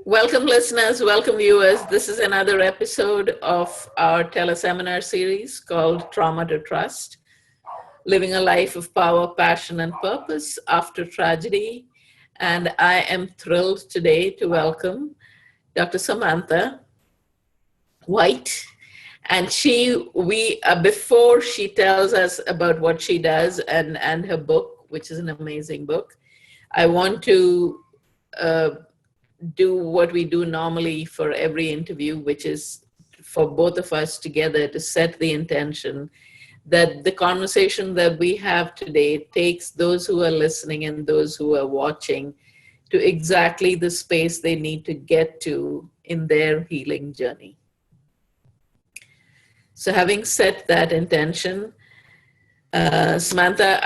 Welcome, listeners. Welcome, viewers. This is another episode of our teleseminar series called Trauma to Trust, Living a Life of Power, Passion, and Purpose After Tragedy. And I am thrilled today to welcome Dr. Samantha White. And before she tells us about what she does and her book, which is an amazing book, I want to uh, do what we do normally for every interview, which is for both of us together to set the intention that the conversation that we have today takes those who are listening and those who are watching to exactly the space they need to get to in their healing journey. So having set that intention, Samantha,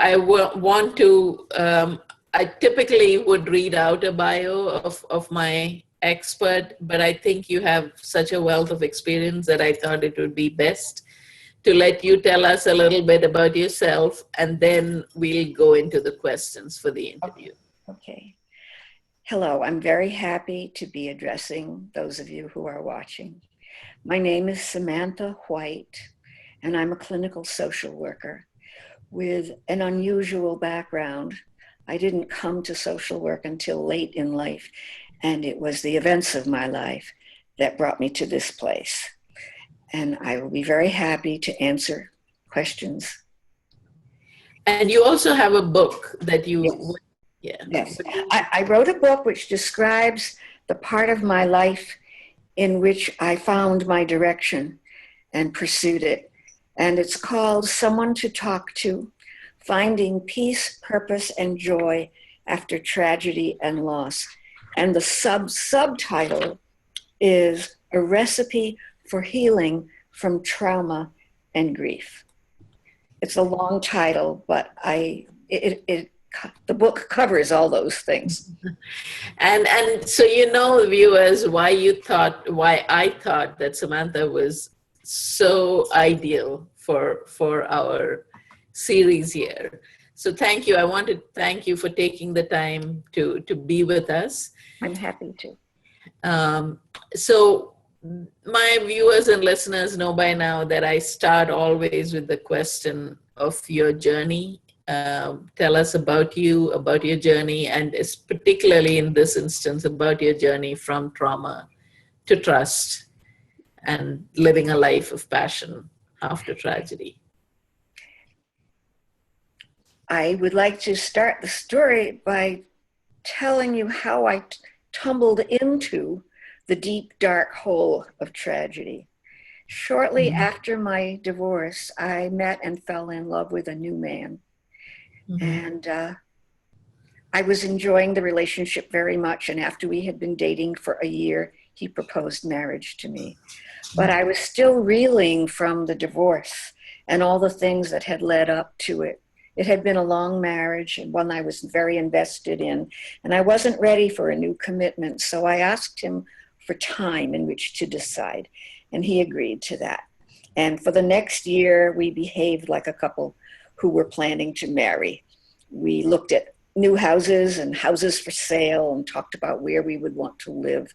I typically would read out a bio of my expert, but I think you have such a wealth of experience that I thought it would be best to let you tell us a little bit about yourself, and then we'll go into the questions for the interview. Okay. Hello, I'm very happy to be addressing those of you who are watching. My name is Samantha White, and I'm a clinical social worker with an unusual background. I didn't come to social work until late in life, and it was the events of my life that brought me to this place. And I will be very happy to answer questions. And you also have a book that you... Yes. Yes. I wrote a book which describes the part of my life in which I found my direction and pursued it. And it's called Someone to Talk to: Finding Peace, Purpose, and Joy After Tragedy and Loss. And the subtitle is A Recipe for Healing from Trauma and Grief. It's a long title, but the book covers all those things. And so, you know, viewers, why I thought that Samantha was so ideal for our series here. So thank you. I want to thank you for taking the time to be with us. I'm happy to. So my viewers and listeners know by now that I start always with the question of your journey. Tell us about you, about your journey, and particularly in this instance, about your journey from trauma to trust and living a life of passion after tragedy. I would like to start the story by telling you how I tumbled into the deep, dark hole of tragedy. Shortly after my divorce, I met and fell in love with a new man. And I was enjoying the relationship very much. And after we had been dating for a year, he proposed marriage to me. But I was still reeling from the divorce and all the things that had led up to it. It had been a long marriage and one I was very invested in, and I wasn't ready for a new commitment. So I asked him for time in which to decide, and he agreed to that. And for the next year, we behaved like a couple who were planning to marry. We looked at new houses and houses for sale and talked about where we would want to live.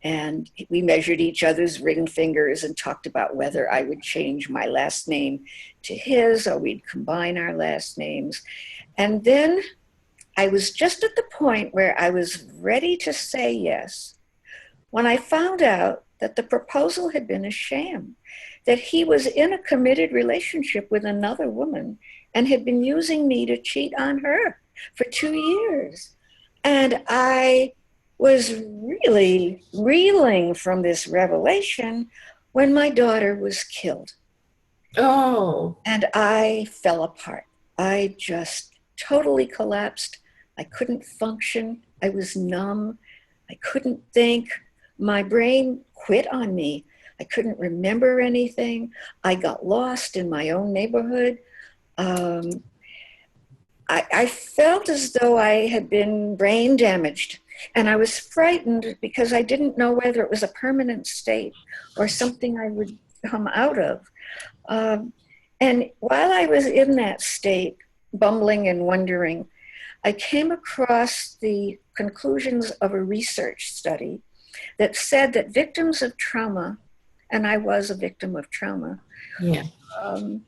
And we measured each other's ring fingers and talked about whether I would change my last name to his or we'd combine our last names. And then I was just at the point where I was ready to say yes when I found out that the proposal had been a sham, that he was in a committed relationship with another woman and had been using me to cheat on her for 2 years. And I was really reeling from this revelation when my daughter was killed. Oh. And I fell apart. I just totally collapsed. I couldn't function. I was numb. I couldn't think. My brain quit on me. I couldn't remember anything. I got lost in my own neighborhood. I felt as though I had been brain damaged, and I was frightened because I didn't know whether it was a permanent state or something I would come out of. And while I was in that state, bumbling and wondering, I came across the conclusions of a research study that said that victims of trauma, and I was a victim of trauma, Yeah. um,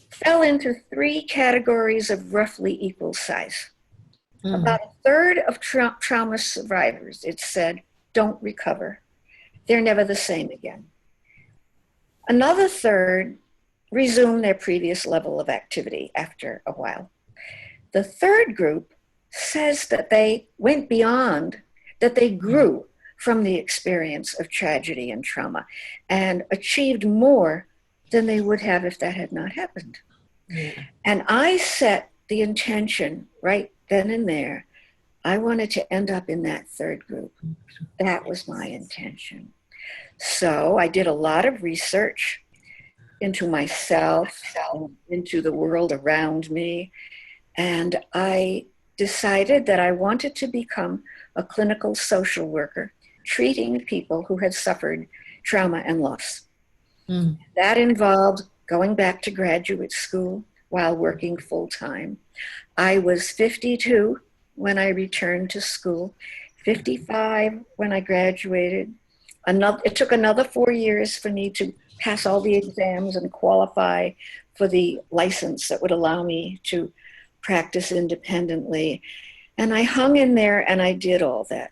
fell into three categories of roughly equal size. About a third of trauma survivors, it said, don't recover. They're never the same again. Another third resume their previous level of activity after a while. The third group says that they went beyond, that they grew from the experience of tragedy and trauma and achieved more than they would have if that had not happened. Yeah. And I set the intention right then and there. I wanted to end up in that third group. That was my intention. So I did a lot of research into myself, into the world around me, and I decided that I wanted to become a clinical social worker, treating people who had suffered trauma and loss. That involved going back to graduate school while working full-time. I was 52 when I returned to school, 55 when I graduated. It took another 4 years for me to pass all the exams and qualify for the license that would allow me to practice independently. And I hung in there and I did all that.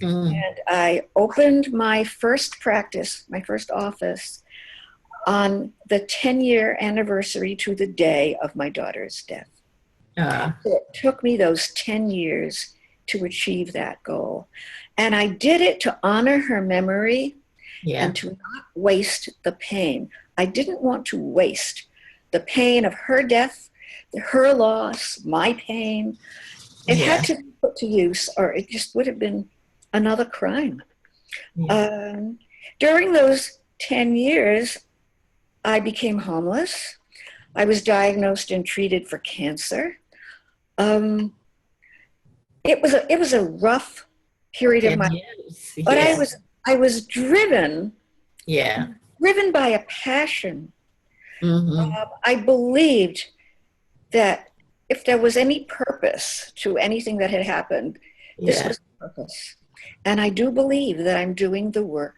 And I opened my first practice, my first office, on the 10-year anniversary to the day of my daughter's death. So it took me those 10 years to achieve that goal. And I did it to honor her memory and to not waste the pain. I didn't want to waste the pain of her death, her loss, my pain. It had to be put to use, or it just would have been another crime. During those 10 years, I became homeless. I was diagnosed and treated for cancer. It was a rough period of my life, but I was driven by a passion. I believed that if there was any purpose to anything that had happened, this was the purpose. And I do believe that I'm doing the work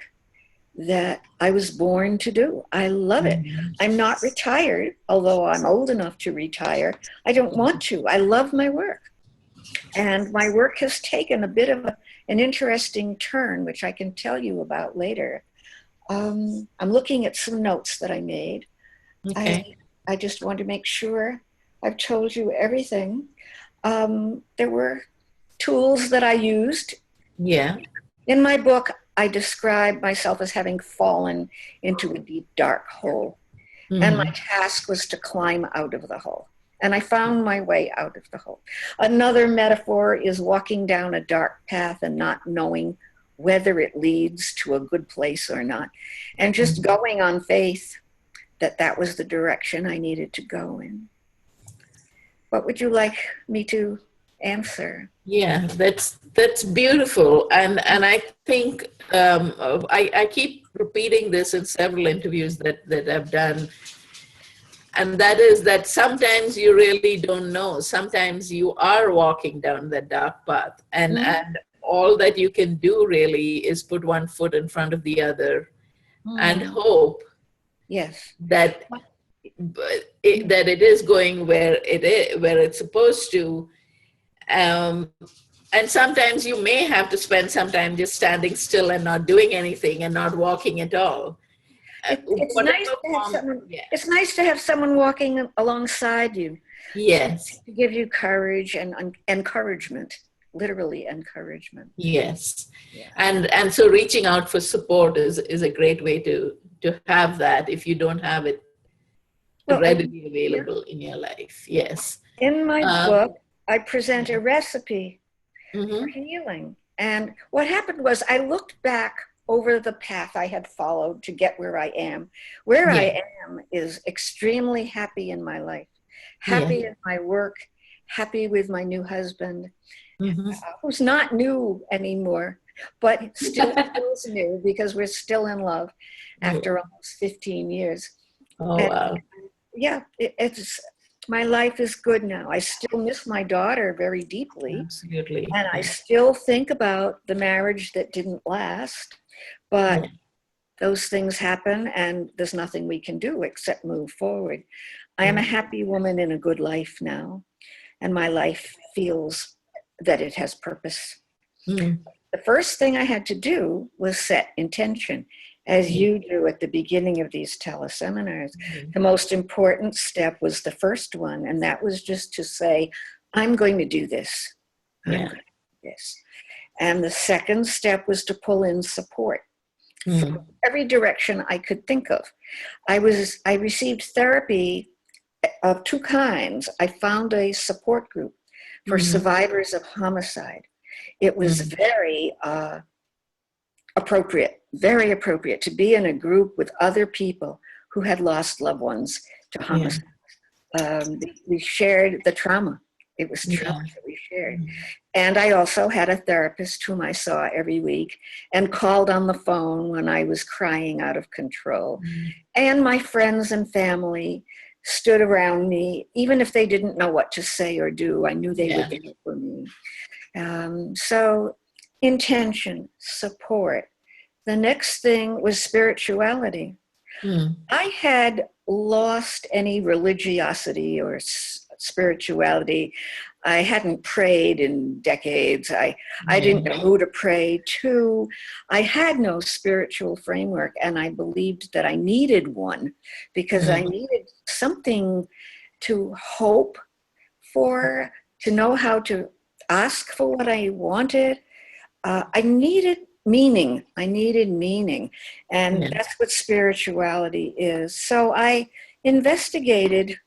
that I was born to do. I love it. I'm not retired, although I'm old enough to retire. I don't want to. I love my work. And my work has taken a bit of an interesting turn, which I can tell you about later. I'm looking at some notes that I made. I just want to make sure I've told you everything. There were tools that I used. In my book, I describe myself as having fallen into a deep, dark hole. And my task was to climb out of the hole. And I found my way out of the hole. Another metaphor is walking down a dark path and not knowing whether it leads to a good place or not. And just going on faith that that was the direction I needed to go in. What would you like me to answer? Yeah, that's beautiful, and I think I keep repeating this in several interviews that I've done, and that is that sometimes you really don't know. Sometimes you are walking down that dark path, and all that you can do really is put one foot in front of the other, and hope that that it is going where it's supposed to. And sometimes you may have to spend some time just standing still and not doing anything and not walking at all. It's nice to have someone. It's nice to have someone walking alongside you. Yes. To give you courage and encouragement, literally encouragement. Yes. And so reaching out for support is a great way to have that if you don't have it readily available in your life. Yes. In my book, I present a recipe for healing. And what happened was I looked back over the path I had followed to get where I am. Where I am is extremely happy in my life, happy in my work, happy with my new husband, who's not new anymore, but still feels new because we're still in love after almost 15 years. Oh, wow. Yeah, it's My life is good now. I still miss my daughter very deeply, Absolutely. and I Yeah. still think about the marriage that didn't last, Yeah. but those things happen and there's nothing we can do except move forward. I am a Yeah. happy woman in a good life now, and my life feels that it has purpose. Mm. The first thing I had to do was set intention, as Yeah. you do at the beginning of these teleseminars. Mm. The most important step was the first one, and that was just to say, I'm going to do this. I'm Yeah. going to do this. And the second step was to pull in support from Mm. every direction I could think of. I received therapy of two kinds. I found a support group for Mm. survivors of homicide. It was Mm. very appropriate to be in a group with other people who had lost loved ones to Yeah. homicide. We shared the trauma. It was trauma Yeah. that we shared. Mm. And I also had a therapist whom I saw every week and called on the phone when I was crying out of control. Mm. And my friends and family stood around me, even if they didn't know what to say or do, I knew they were Yeah. there for me. So intention, support. The next thing was spirituality. Mm. I had lost any religiosity or spirituality. I hadn't prayed in decades. I Yeah. didn't know who to pray to. I had no spiritual framework, and I believed that I needed one because I Mm. needed something to hope for, to know how to ask for what I wanted. I needed meaning. I needed meaning. And Yeah. that's what spirituality is. So I investigated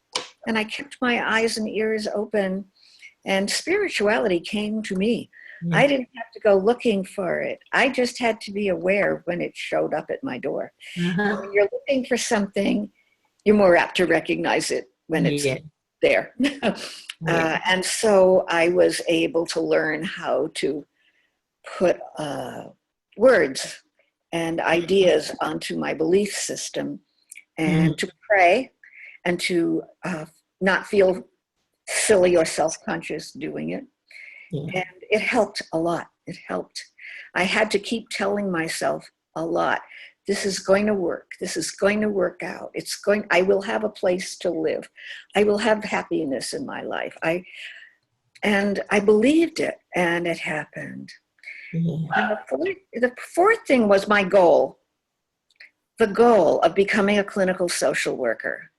and I kept my eyes and ears open, and spirituality came to me. Yeah. I didn't have to go looking for it. I just had to be aware when it showed up at my door. And Uh-huh. when you're looking for something, you're more apt to recognize it when it's Yeah. there. Yeah. And so I was able to learn how to put words and ideas onto my belief system Mm. and to pray and to not feel silly or self-conscious doing it. Yeah. And it helped a lot. It helped. I had to keep telling myself a lot, this is going to work. This is going to work out. I will have a place to live. I will have happiness in my life. And I believed it, and it happened. Yeah. And the fourth thing was my goal. The goal of becoming a clinical social worker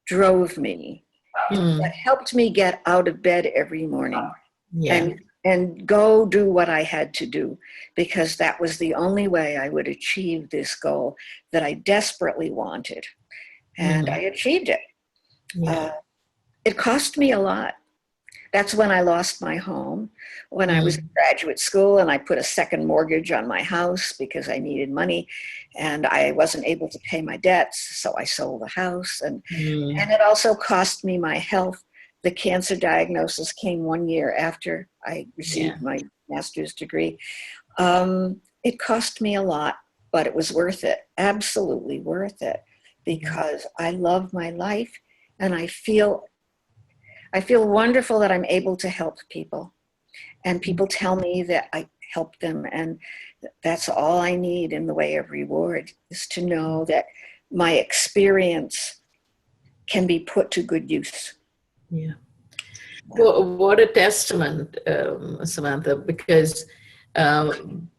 drove me. It Mm. helped me get out of bed every morning Yeah. and go do what I had to do, because that was the only way I would achieve this goal that I desperately wanted. And I Mm. achieved it. Yeah. Uh, it cost me a lot. That's when I lost my home, when I was in Mm. graduate school and I put a second mortgage on my house because I needed money and I wasn't able to pay my debts. So I sold the house, and Mm. it also cost me my health. The cancer diagnosis came 1 year after I Yeah. received my master's degree. It cost me a lot, but it was worth it, absolutely worth it, Yeah. because I love my life and I feel wonderful that I'm able to help people, and people tell me that I help them, and that's all I need in the way of reward, is to know that my experience can be put to good use. Yeah. Well, what a testament, Samantha, because and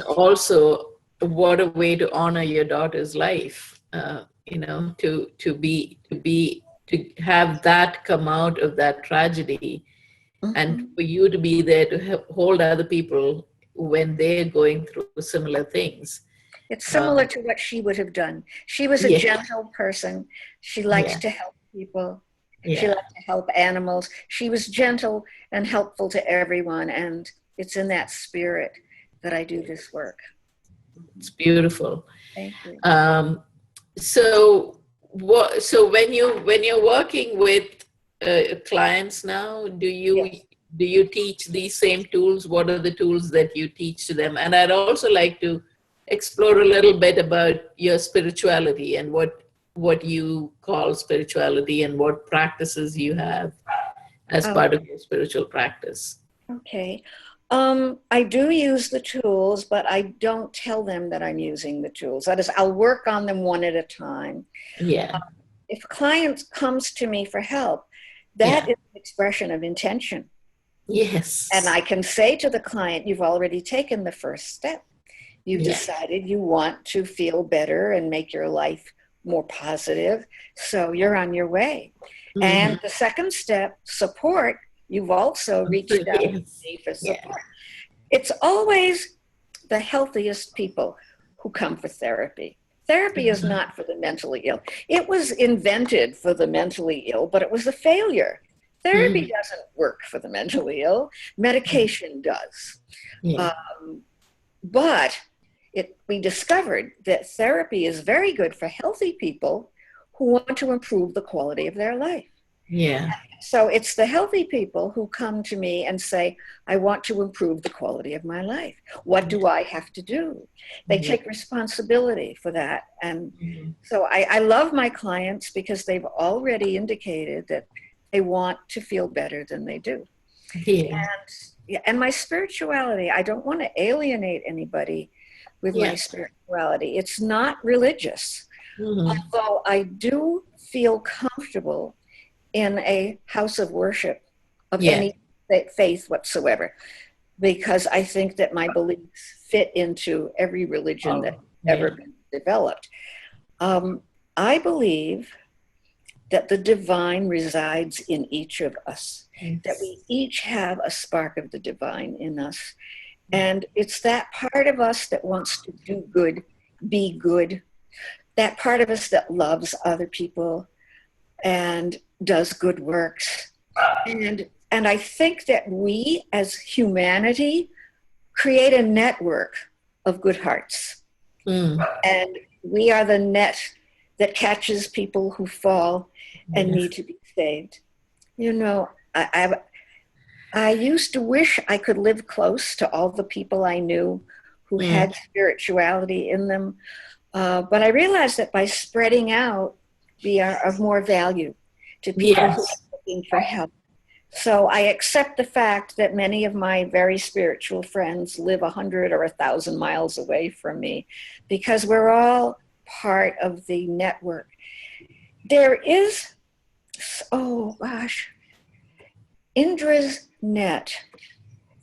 also what a way to honor your daughter's life. To have that come out of that tragedy, and Mhm. for you to be there to hold other people when they're going through similar things. It's similar Um, to what she would have done. She was a yeah, gentle person. She liked yeah, to help people. She yeah. liked to help animals. She was gentle and helpful to everyone. And it's in that spirit that I do this work. It's beautiful. Thank you. Um, so what? So when you're working with clients now, Yes. do you teach these same tools? What are the tools that you teach to them? And I'd also like to explore a little bit about your spirituality and what you call spirituality and what practices you have as Oh, part of your spiritual practice. okay. I do use the tools, but I don't tell them that I'm using the tools. That is, I'll work on them one at a time. Yeah. If a client comes to me for help, that Yeah. is an expression of intention. And Yes. I can say to the client, you've already taken the first step. You've Yeah. decided you want to feel better and make your life more positive. So you're on your way. Hmm. And the second step, support, you've also reached out to Yes. me for Yeah. support. It's always the healthiest people who come for therapy. Therapy is Mhm. not for the mentally ill. It was invented for the mentally ill, but it was a failure. Therapy Mhm. doesn't work for the mentally ill, medication does. Yeah. But we discovered that therapy is very good for healthy people who want to improve the quality of their life. Yeah. So it's the healthy people who come to me and say, I want to improve the quality of my life. What do I have to do? They Yeah. take responsibility for that. And Mhm. so I love my clients because they've already indicated that they want to feel better than they do. Yeah. Yeah, and my spirituality, I don't want to alienate anybody with my Yeah. spirituality. It's not religious, Mhm. although I do feel comfortable in a house of worship of Yeah. any faith whatsoever, because I think that my beliefs fit into every religion that's Oh, ever yeah. been developed. Um, I believe that the divine resides in each of us, that we Yes. each have a spark of the divine in us. And it's that part of us that wants to do good, be good, that part of us that loves other people and does good works. And I think that we as humanity create a network of good hearts. Mm. And we are the net that catches people who fall and Yes. need to be saved. You know, I used to wish I could live close to all the people I knew who Mm. had spirituality in them. But I realized that by spreading out, we are of more value to people who Yes. are looking for help. So I accept the fact that many of my very spiritual friends live 100 or 1,000 miles away from me because we're all part of the network. There is, oh gosh, Indra's net.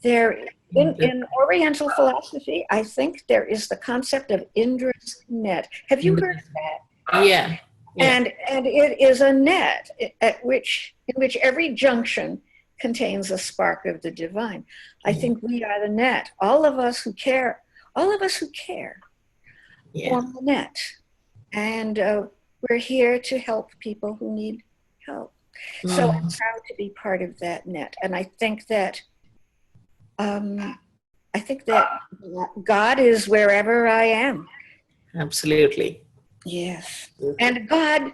There, in Oriental philosophy, I think there is the concept of Indra's net. Have you heard of that? Yeah. Yeah. And it is a net in which every junction contains a spark of the divine. I Yeah. think we are the net. All of us who care Yeah. form the net. And we're here to help people who need help. So I'm Mm. proud to be part of that net. And um, I think that God is wherever I am. Absolutely. Yes. Okay. And God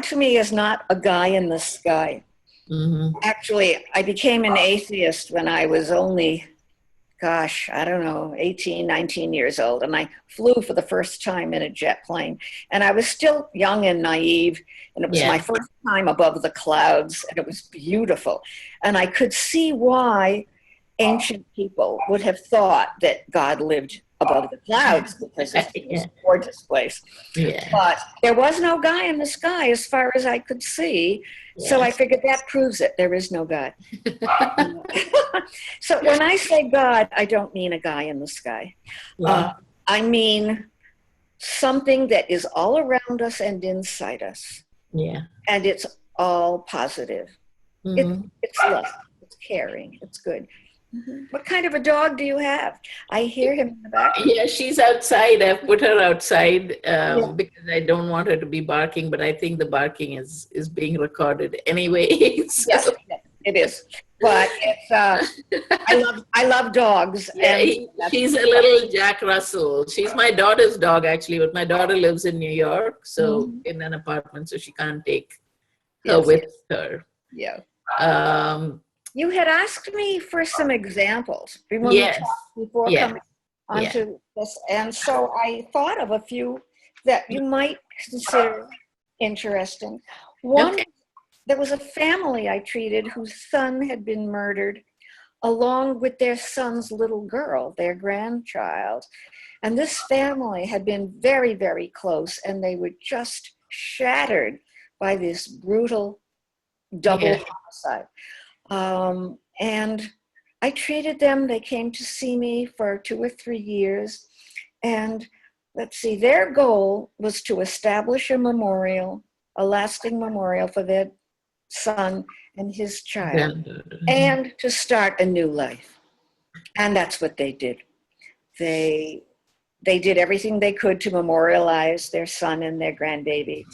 to me is not a guy in the sky. Mm-hmm. Actually, I became an atheist when I was only, gosh, I don't know, 18, 19 years old. And I flew for the first time in a jet plane. And I was still young and naive. And it was my Yeah. first time above the clouds. And it was beautiful. And I could see why ancient people would have thought that God lived above the clouds because it's Yeah. a gorgeous place. Yeah. But there was no guy in the sky as far as I could see. So I Yes. figured that proves it. There is no God. So when I say God, I don't mean a guy in the sky. Uh, Yeah. I mean something that is all around us and inside us. Yeah. And it's all positive. Mm-hmm. It's love. It's caring. It's good. Mhm. What kind of a dog do you have? I hear him in the background. Yeah, she's outside. I've put her outside Yeah. because I don't want her to be barking, but I think the barking is being recorded anyway. Yes, So, yes, it is. But it's I love dogs, yeah, and that's she's a little Jack Russell. She's my daughter's dog actually, but my daughter lives in New York, so Mhm. in an apartment, so she can't take her Yes, with her. yeah. Um, You had asked me for some examples when we yes, talked before yeah, coming yeah. onto this, and so I thought of a few that you might consider interesting. One, Okay. there was a family I treated whose son had been murdered along with their son's little girl, their grandchild. And this family had been very, very close, and they were just shattered by this brutal double Yeah. homicide. And I treated them. They came to see me for 2 or 3 years. And let's see, their goal was to establish a memorial, a lasting memorial for their son and his child, Mhm. and to start a new life. And that's what they did. They they did everything they could to memorialize their son and their grandbaby.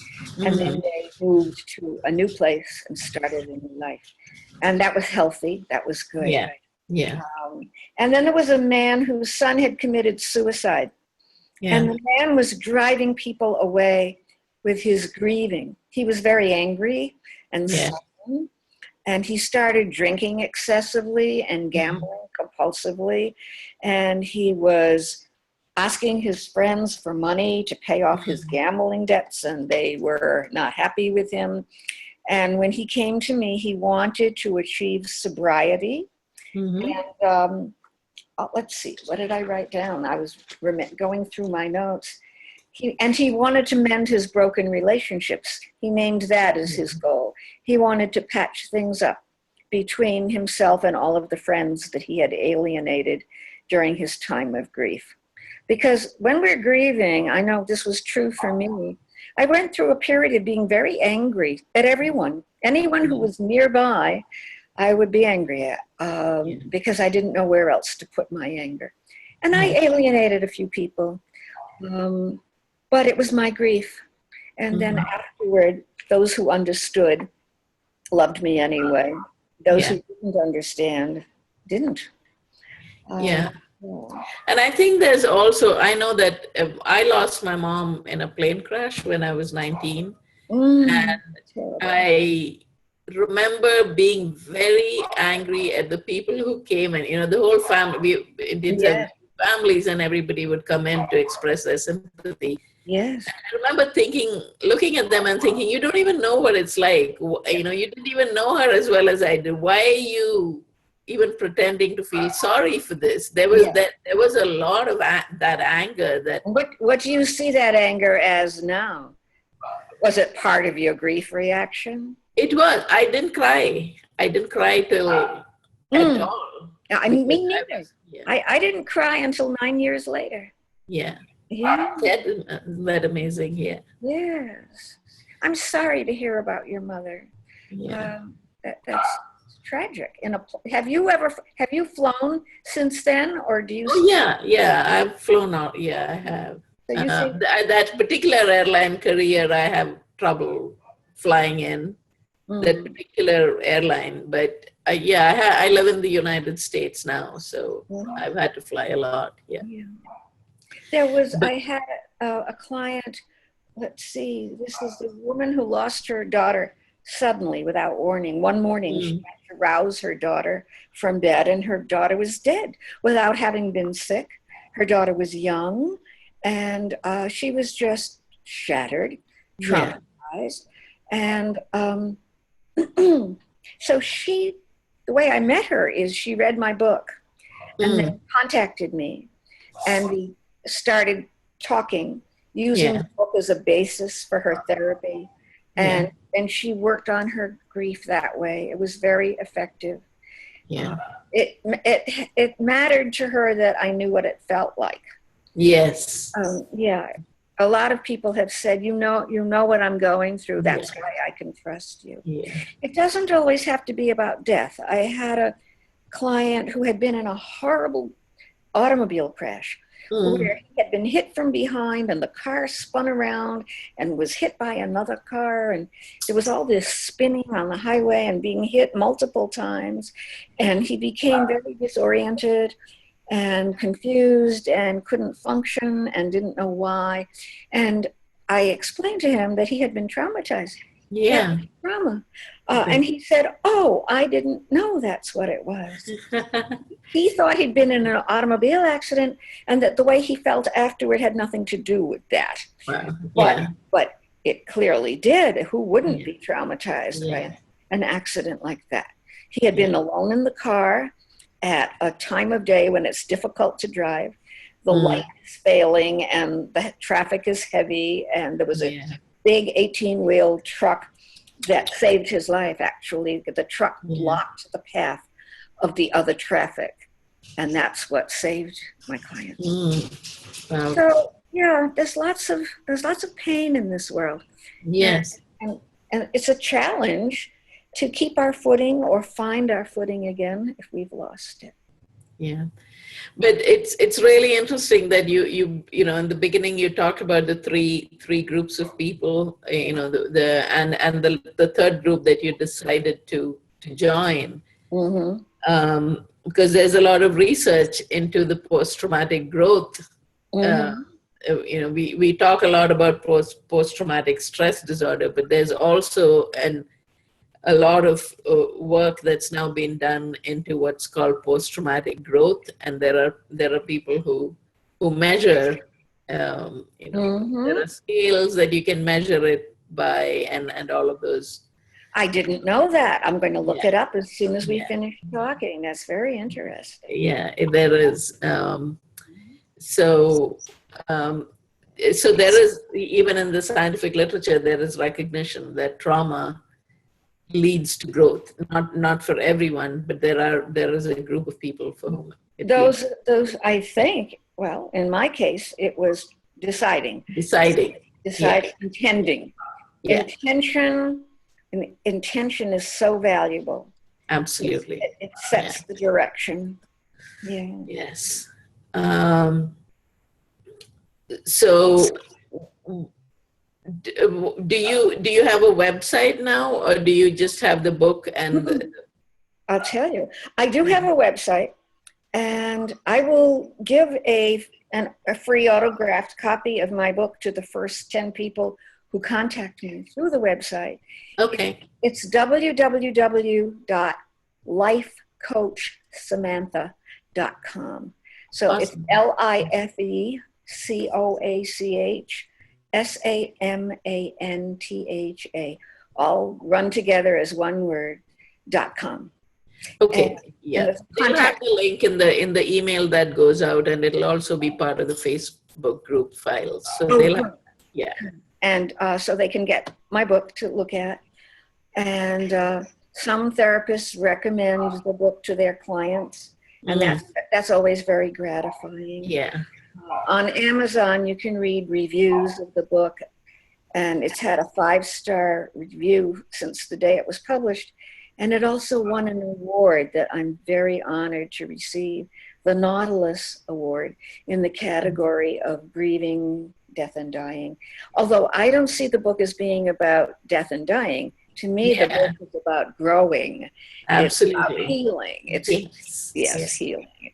And then Mhm. they moved to a new place and started a new life. And that was healthy. That was good. Yeah. Yeah. And then there was a man whose son had committed suicide. And Yeah. the man was driving people away with his grieving. He was very angry and Yeah. sullen, and he started drinking excessively and Mhm. gambling compulsively. And he was asking his friends for money to pay off his Mhm. gambling debts, and they were not happy with him. And when he came to me, he wanted to achieve sobriety. Mhm. And let's see, what did I write down? I was going through my notes. He wanted to mend his broken relationships. He named that as his goal. He wanted to patch things up between himself and all of the friends that he had alienated during his time of grief. Because when we're grieving, I know this was true for me, I went through a period of being very angry at everyone. Anyone who Yeah. was nearby, I would be angry at Yeah. because I didn't know where else to put my anger. And I Yeah. alienated a few people, um, but it was my grief. And then Mhm. afterward, those who understood loved me anyway. Those Yeah. who didn't understand didn't. Um, Yeah. And I think there's also, I know that I lost my mom in a plane crash when I was 19. mm, And terrible. I remember being very angry at the people who came and, the whole family, we Indians have Yes, families and everybody would come in to express their sympathy. yes. I remember thinking, looking at them and thinking, you don't even know what it's like. You didn't even know her as well as I did. Why are you even pretending to feel sorry for this? Yeah. There was a lot of that anger that What do you see that anger as now? Was it part of your grief reaction? it was. I didn't cry. I didn't cry till at Mm. all I mean, because me I neither. was, yeah, I didn't cry until 9 years later. yeah. Yeah, That amazing? Yeah, yes. I'm sorry to hear about your mother. yeah. That's tragic. Have you flown since then, or do you Oh still? yeah, yeah. I've flown out. Yeah, I have. So you think? That particular airline career, I have trouble flying in that Mm, particular airline. But yeah, I live in the United States now, so mhm, I've had to fly a lot. Yeah. yeah. But I had a client. Let's see. This is the woman who lost her daughter suddenly without warning. One morning, she mm, had to rouse her daughter from bed, and her daughter was dead without having been sick. Her daughter was young, and she was just shattered, yeah. traumatized. And so the way I met her is she read my book and Mm, then contacted me, and we started talking, using yeah. the book as a basis for her therapy. Yeah. And she worked on her grief that way. It was very effective. Yeah. It mattered to her that I knew what it felt like. Yes. Yeah, a lot of people have said, you know what I'm going through. Yeah. That's why I can trust you. Yeah. It doesn't always have to be about death. I had a client who had been in a horrible automobile crash Mm, where he had been hit from behind and the car spun around and was hit by another car, and there was all this spinning on the highway and being hit multiple times, and he became very disoriented and confused and couldn't function and didn't know why. And I explained to him that he had been traumatized. That Yeah. was trauma. And he said, oh, I didn't know that's what it was. He thought he'd been in an automobile accident and that the way he felt afterward had nothing to do with that. Wow. But, Yeah. but it clearly did. Who wouldn't Yeah. be traumatized by Yeah. an accident like that? He had been Yeah. alone in the car at a time of day when it's difficult to drive. The light Mm. is failing and the traffic is heavy, and there was a Yeah. big 18-wheel truck that saved his life, actually. The truck Yeah. blocked the path of the other traffic, and that's what saved my client. Wow. So yeah, there's lots of pain in this world, and Yes. and, and it's a challenge to keep our footing or find our footing again if we've lost it. Yeah. But it's really interesting that you know in the beginning you talked about the three groups of people, you know, the and the third group that you decided to join, Mm-hmm. because there's a lot of research into the post-traumatic growth. uh, Mm-hmm. you know, we talk a lot about post-traumatic stress disorder, but there's also a lot of work that's now being done into what's called post-traumatic growth, and there are people who measure, you know, there Mm-hmm. are scales that you can measure it by, and all of those. I didn't know that. I'm going to look Yeah, it up as soon as we yeah, finish talking. That's very interesting. yeah. There is. So um, so there is, even in the scientific literature, there is recognition that trauma leads to growth. Not for everyone, but there is a group of people for whom it leads. Those, I think, well, in my case, it was deciding, Deciding. Yeah, intending. yeah, Intention, and intention is so valuable. absolutely. It Yeah, sets the direction. Yeah. yes. Um, so do you have a website now, or do you just have the book and I'll tell you, I do have a website, and I will give a free autographed copy of my book to the first 10 people who contact me through the website. okay. It's www.lifecoachsamantha.com. So it's Awesome. LifeCoachSamantha, all run together as one word, .com. And, Okay, and yeah. the They'll have contact. the link in the email that goes out, and it'll also be part of the Facebook group files. So Oh, they'll have, good. yeah. And so they can get my book to look at. And some therapists recommend the book to their clients, and Mm, that's always very gratifying. yeah. On Amazon, you can read reviews of the book, and it's had a 5-star review since the day it was published. And it also won an award that I'm very honored to receive, the Nautilus Award, in the category of grieving, death, and dying. Although I don't see the book as being about death and dying, to me, the Yeah, book is about growing. It's about absolutely. healing. It's, Yes. yes, Yes. healing.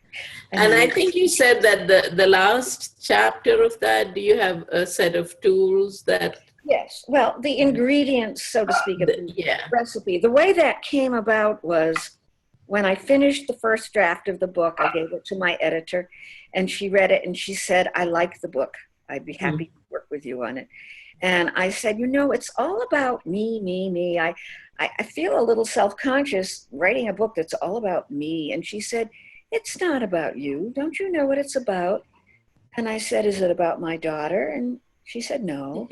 And I And think you said that the last chapter of that, do you have a set of tools that, yes, well, the ingredients, so to speak, of the yeah. recipe, the way that came about was when I finished the first draft of the book, I gave it to my editor, and she read it and she said, I like the book. I'd be Mm, happy to work with you on it. And I said, it's all about me, me, me. I feel a little self-conscious writing a book that's all about me. And she said, it's not about you. Don't you know what it's about? And I said, is it about my daughter? And she said, no.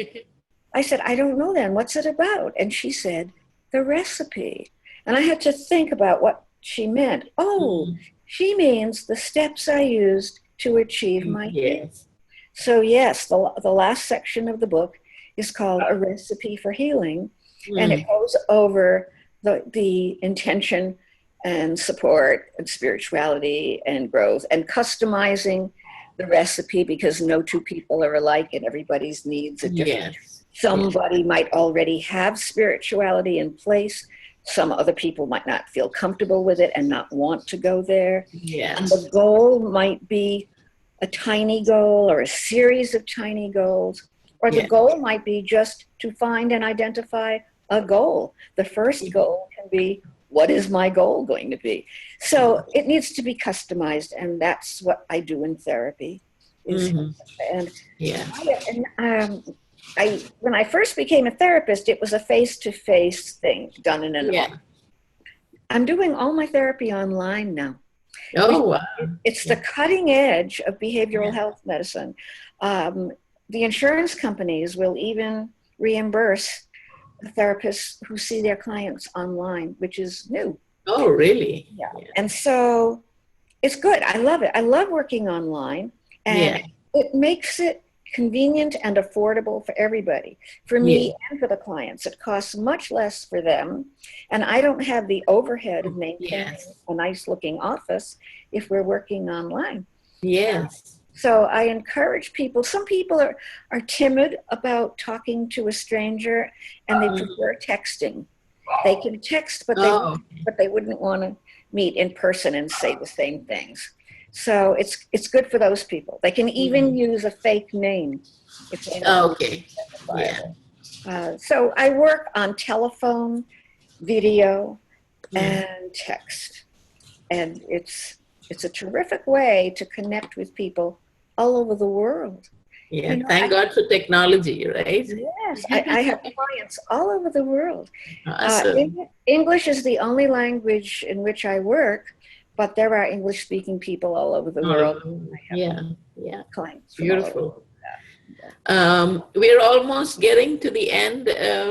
I said, I don't know then. What's it about? And she said, the recipe. And I had to think about what she meant. Oh, mm, she means the steps I used to achieve my healing. yes. So yes, the last section of the book is called A Recipe for Healing, and it Mm, goes over the intention and support and spirituality and growth and customizing the recipe, because no two people are alike and everybody's needs are different. yes. Yes. Somebody might already have spirituality in place. Some other people might not feel comfortable with it and not want to go there. And Yes. the goal might be a tiny goal or a series of tiny goals, or the Yeah. goal might be just to find and identify a goal. The first goal can be, what is my goal going to be? So it needs to be customized, and that's what I do in therapy. Is Hmm. and Yeah. when I first became a therapist, it was a face-to-face thing done in an office. Yeah. I'm doing all my therapy online now, which Oh, wow. it's the Yeah. cutting edge of behavioral Yeah. health medicine. Um, the insurance companies will even reimburse the therapists who see their clients online, which is new. Oh, really? Yeah. Yeah. And so it's good. I love it. I love working online, and Yeah. it makes it convenient and affordable for everybody, for Yeah. me and for the clients. It costs much less for them, and I don't have the overhead of maintaining Yes. a nice looking office if we're working online. Yes. So I encourage people. Some people are timid about talking to a stranger, and they Mhm. prefer texting. They can text, but Oh, they wouldn't want to meet in person and say the same things. So it's good for those people. They can even mhm. use a fake name if they don't want to be Okay. Yeah. identifiable. So I work on telephone, video, Mm. and text, and it's a terrific way to connect with people all over the world. Yeah. You know, Thank God for technology, right? yes, I have clients all over the world. Awesome. English is the only language in which I work, but there are English speaking people all over the All world. over. Yeah. Yeah. Clients from all over. Beautiful. Yeah. We're almost getting to the end.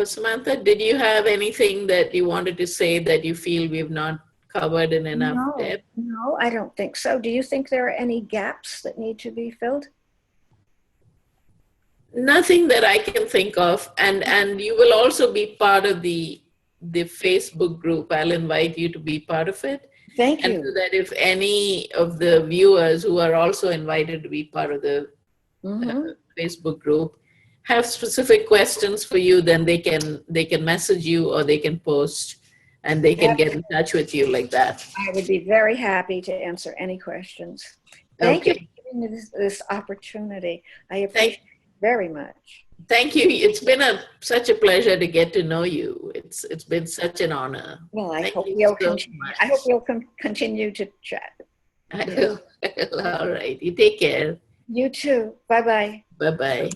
Samantha, did you have anything that you wanted to say that you feel we've not covered in enough No, depth? no, I don't think so. Do you think there are any gaps that need to be filled? Nothing that I can think of. And you will also be part of the Facebook group. I'll invite you to be part of it. Thank And so you. that if any of the viewers who are also invited to be part of the Hmm. Facebook group have specific questions for you, then they can message you or they can post and they can get in touch with you like that. I would be very happy to answer any questions. Thank you for Okay. giving me this opportunity. I Thank appreciate it very much. thank you. It's been such a pleasure to get to know you. It's been such an honor. Well, Thank you so I hope much. we'll continue to chat. I Yeah. will. All right. You take care. You too. Bye bye. Bye bye.